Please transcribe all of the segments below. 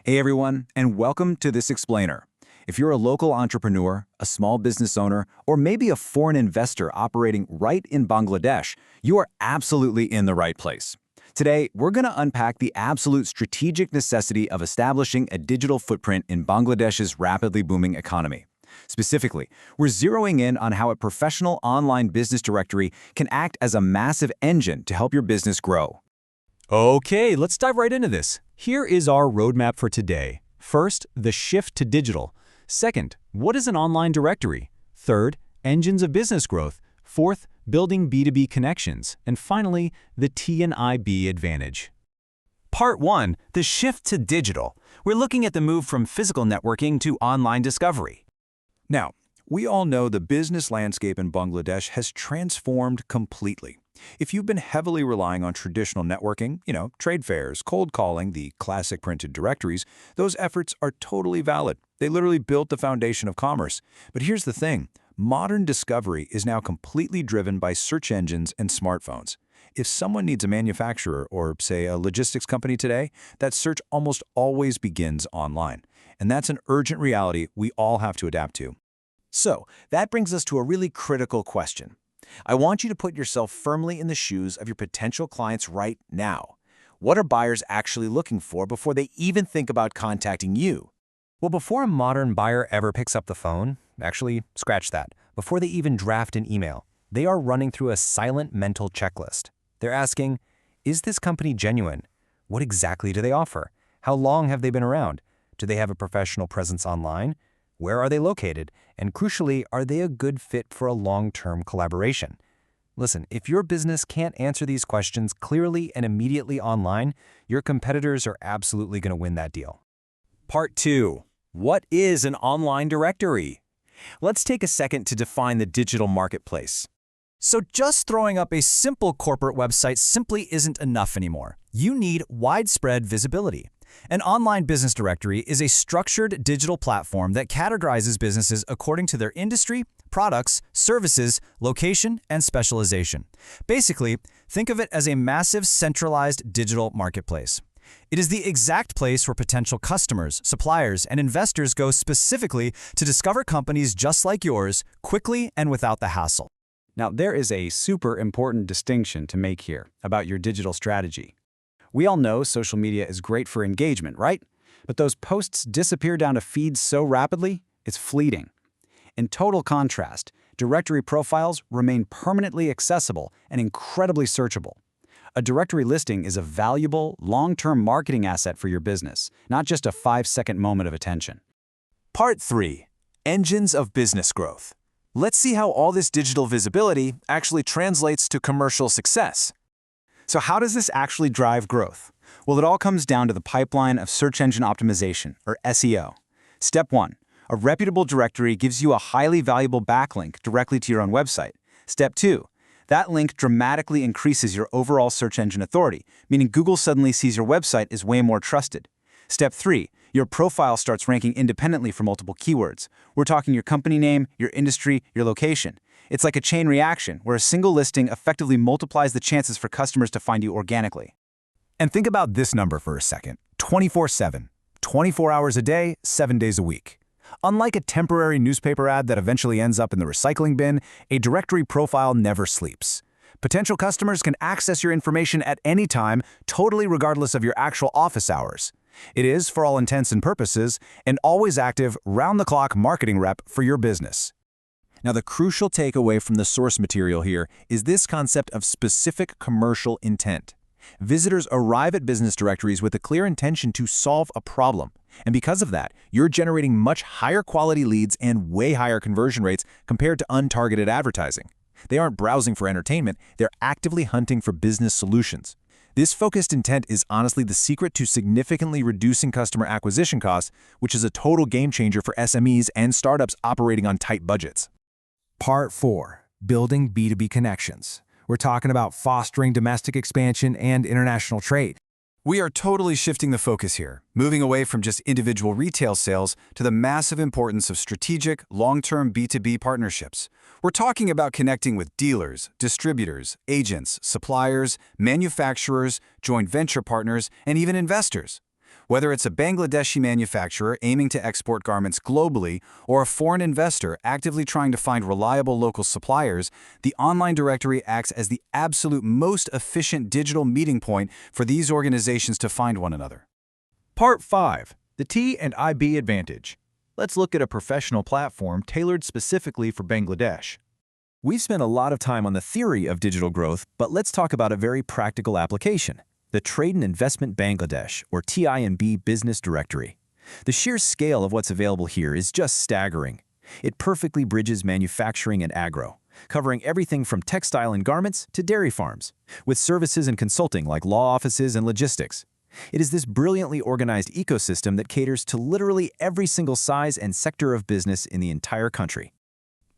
Hey everyone, and welcome to this explainer. If you're a local entrepreneur, a small business owner, or maybe a foreign investor operating right in Bangladesh, you are absolutely in the right place. Today, we're going to unpack the absolute strategic necessity of establishing a digital footprint in Bangladesh's rapidly booming economy. Specifically, we're zeroing in on how a professional online business directory can act as a massive engine to help your business grow. Okay, let's dive right into this. Here is our roadmap for today. First, the shift to digital. Second, what is an online directory? Third, engines of business growth. Fourth, building B2B connections. And finally, the T&IB advantage. Part 1, the shift to digital. We're looking at the move from physical networking to online discovery. Now, we all know the business landscape in Bangladesh has transformed completely. If you've been heavily relying on traditional networking, trade fairs, cold calling, the classic printed directories, those efforts are totally valid. They literally built the foundation of commerce. But here's the thing. Modern discovery is now completely driven by search engines and smartphones. If someone needs a manufacturer or, say, a logistics company today, that search almost always begins online. And that's an urgent reality we all have to adapt to. So, that brings us to a really critical question. I want you to put yourself firmly in the shoes of your potential clients right now. What are buyers actually looking for before they even think about contacting you? Well, before a modern buyer ever picks up the phone, actually, scratch that, before they even draft an email, they are running through a silent mental checklist. They're asking, is this company genuine? What exactly do they offer? How long have they been around? Do they have a professional presence online? Where are they located? And crucially, are they a good fit for a long-term collaboration? Listen, if your business can't answer these questions clearly and immediately online, your competitors are absolutely going to win that deal. Part 2, what is an online directory? Let's take a second to define the digital marketplace. So just throwing up a simple corporate website simply isn't enough anymore. You need widespread visibility. An online business directory is a structured digital platform that categorizes businesses according to their industry, products, services, location, and specialization. Basically, think of it as a massive centralized digital marketplace. It is the exact place where potential customers, suppliers, and investors go specifically to discover companies just like yours quickly and without the hassle. Now, there is a super important distinction to make here about your digital strategy. We all know social media is great for engagement, right? But those posts disappear down to feeds so rapidly, it's fleeting. In total contrast, directory profiles remain permanently accessible and incredibly searchable. A directory listing is a valuable, long-term marketing asset for your business, not just a 5-second moment of attention. Part 3, engines of business growth. Let's see how all this digital visibility actually translates to commercial success. So how does this actually drive growth? Well, it all comes down to the pipeline of search engine optimization, or SEO. Step 1. A reputable directory gives you a highly valuable backlink directly to your own website. Step 2. That link dramatically increases your overall search engine authority, meaning Google suddenly sees your website is way more trusted. Step 3. Your profile starts ranking independently for multiple keywords. We're talking your company name, your industry, your location. It's like a chain reaction, where a single listing effectively multiplies the chances for customers to find you organically. And think about this number for a second. 24/7. 24 hours a day, 7 days a week. Unlike a temporary newspaper ad that eventually ends up in the recycling bin, a directory profile never sleeps. Potential customers can access your information at any time, totally regardless of your actual office hours. It is, for all intents and purposes, an always active, round-the-clock marketing rep for your business. Now, the crucial takeaway from the source material here is this concept of specific commercial intent. Visitors arrive at business directories with a clear intention to solve a problem. And because of that, you're generating much higher quality leads and way higher conversion rates compared to untargeted advertising. They aren't browsing for entertainment, they're actively hunting for business solutions. This focused intent is honestly the secret to significantly reducing customer acquisition costs, which is a total game changer for SMEs and startups operating on tight budgets. Part 4, building B2B connections. We're talking about fostering domestic expansion and international trade. We are totally shifting the focus here, moving away from just individual retail sales to the massive importance of strategic, long-term B2B partnerships. We're talking about connecting with dealers, distributors, agents, suppliers, manufacturers, joint venture partners, and even investors. Whether it's a Bangladeshi manufacturer aiming to export garments globally or a foreign investor actively trying to find reliable local suppliers, the online directory acts as the absolute most efficient digital meeting point for these organizations to find one another. Part 5. The T&IB Advantage. Let's look at a professional platform tailored specifically for Bangladesh. We've spent a lot of time on the theory of digital growth, but let's talk about a very practical application. The Trade and Investment Bangladesh, or TINB Business Directory. The sheer scale of what's available here is just staggering. It perfectly bridges manufacturing and agro, covering everything from textile and garments to dairy farms, with services and consulting like law offices and logistics. It is this brilliantly organized ecosystem that caters to literally every single size and sector of business in the entire country.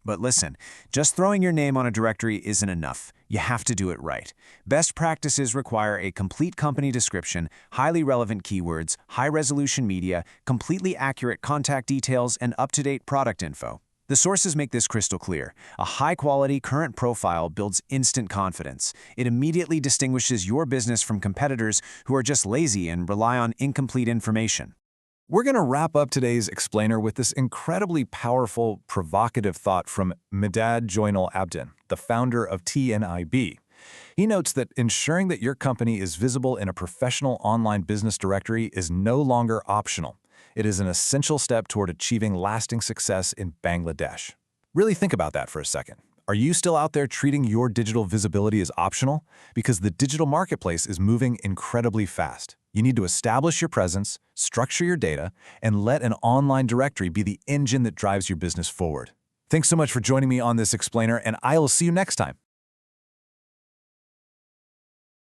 But listen, just throwing your name on a directory isn't enough. You have to do it right. Best practices require a complete company description, highly relevant keywords, high-resolution media, completely accurate contact details, and up-to-date product info. The sources make this crystal clear. A high-quality current profile builds instant confidence. It immediately distinguishes your business from competitors who are just lazy and rely on incomplete information. We're going to wrap up today's explainer with this incredibly powerful, provocative thought from Medad Joinal Abdin, the founder of TNIB. He notes that ensuring that your company is visible in a professional online business directory is no longer optional. It is an essential step toward achieving lasting success in Bangladesh. Really think about that for a second. Are you still out there treating your digital visibility as optional? Because the digital marketplace is moving incredibly fast. You need to establish your presence, structure your data, and let an online directory be the engine that drives your business forward. Thanks so much for joining me on this explainer, and I will see you next time.